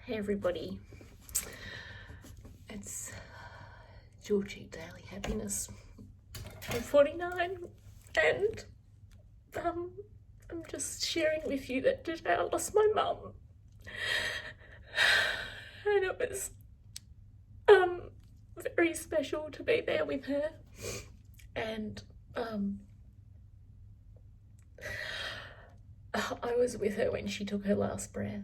Hey everybody, it's Jewelchic Daily Happiness. I'm 49 and I'm just sharing with you that today I lost my mum, and it was very special to be there with her. And I was with her when she took her last breath,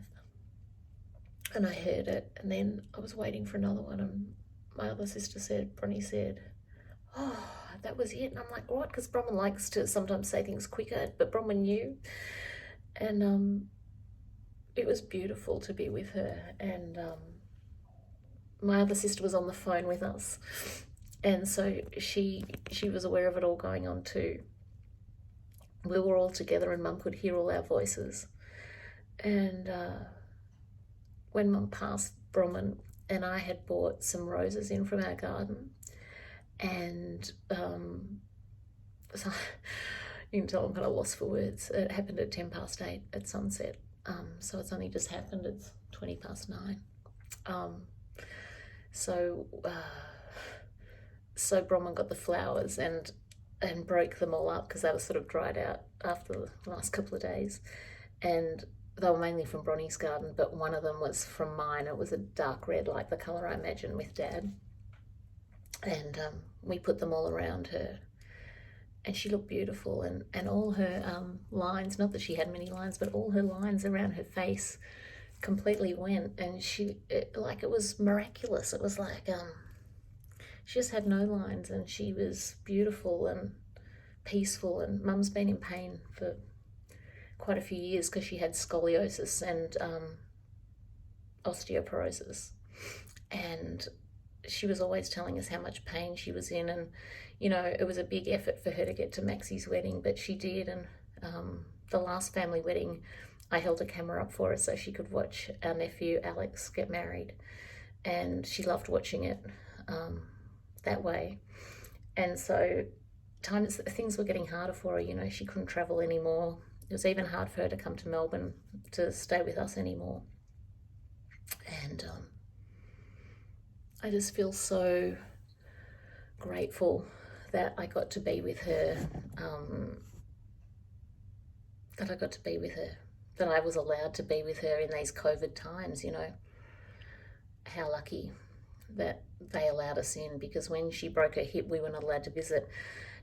and I heard it, and then I was waiting for another one, and my other sister said, Bronnie said, oh, that was it. And I'm like, what? Because Bronwyn likes to sometimes say things quicker, but Bronwyn knew. And it was beautiful to be with her. And my other sister was on the phone with us, and so she was aware of it all going on too. We were all together and Mum could hear all our voices. And when Mum passed, Bronwyn and I had bought some roses in from our garden, and so you can tell I'm kind of lost for words. It happened at 8:10 at sunset, so it's only just happened. It's 9:20. So Bronwyn got the flowers and broke them all up because they were sort of dried out after the last couple of days, and they were mainly from Bronnie's garden, but one of them was from mine. It was a dark red, like the colour I imagine with Dad. And we put them all around her, and she looked beautiful, and all her lines, not that she had many lines, but all her lines around her face completely went, and it was miraculous. It was like she just had no lines, and she was beautiful and peaceful. And Mum's been in pain for quite a few years because she had scoliosis and osteoporosis, and she was always telling us how much pain she was in. And it was a big effort for her to get to Maxie's wedding, but she did. And the last family wedding, I held a camera up for her so she could watch our nephew Alex get married, and she loved watching it that way. And so things were getting harder for her. She couldn't travel anymore. It was even hard for her to come to Melbourne to stay with us anymore. And I just feel so grateful that I got to be with her, that I was allowed to be with her in these COVID times. How lucky that they allowed us in, because when she broke her hip, we were not allowed to visit.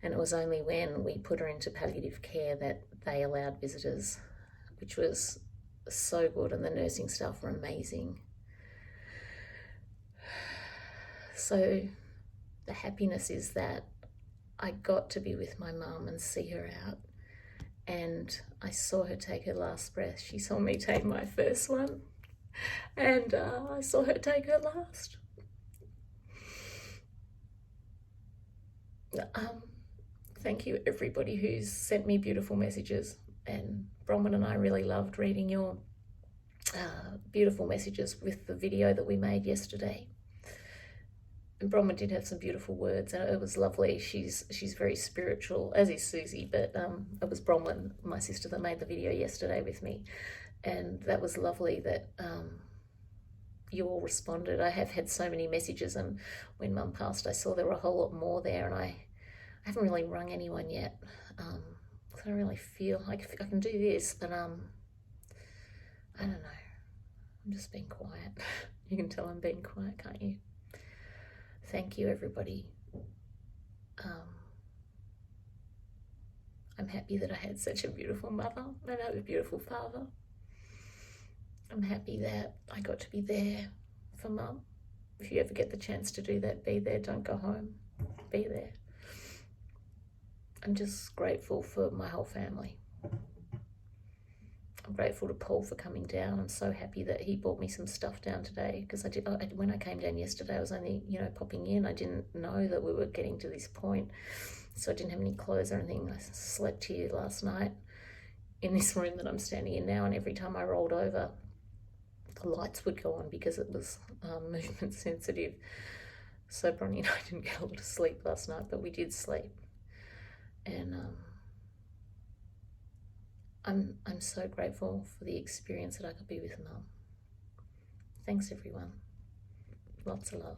And it was only when we put her into palliative care that they allowed visitors, which was so good, and the nursing staff were amazing. So the happiness is that I got to be with my mum and see her out, and I saw her take her last breath. She saw me take my first one, and I saw her take her last. Thank you everybody who's sent me beautiful messages, and Bronwyn and I really loved reading your beautiful messages with the video that we made yesterday. And Bronwyn did have some beautiful words, and it was lovely. She's very spiritual, as is Susie, but it was Bronwyn, my sister, that made the video yesterday with me, and that was lovely that you all responded. I have had so many messages, and when Mum passed, I saw there were a whole lot more there, and I haven't really rung anyone yet. I don't really feel like I can do this, but I don't know. I'm just being quiet. You can tell I'm being quiet, can't you? Thank you, everybody. I'm happy that I had such a beautiful mother and I have a beautiful father. I'm happy that I got to be there for Mum. If you ever get the chance to do that, be there. Don't go home. Be there. I'm just grateful for my whole family. I'm grateful to Paul for coming down. I'm so happy that he bought me some stuff down today, because when I came down yesterday, I was only, popping in. I didn't know that we were getting to this point, so I didn't have any clothes or anything. I slept here last night in this room that I'm standing in now, and every time I rolled over, the lights would go on because it was movement sensitive. So Bronnie and I didn't get a lot of sleep last night, but we did sleep. And I'm so grateful for the experience that I could be with Mum. Thanks, everyone. Lots of love.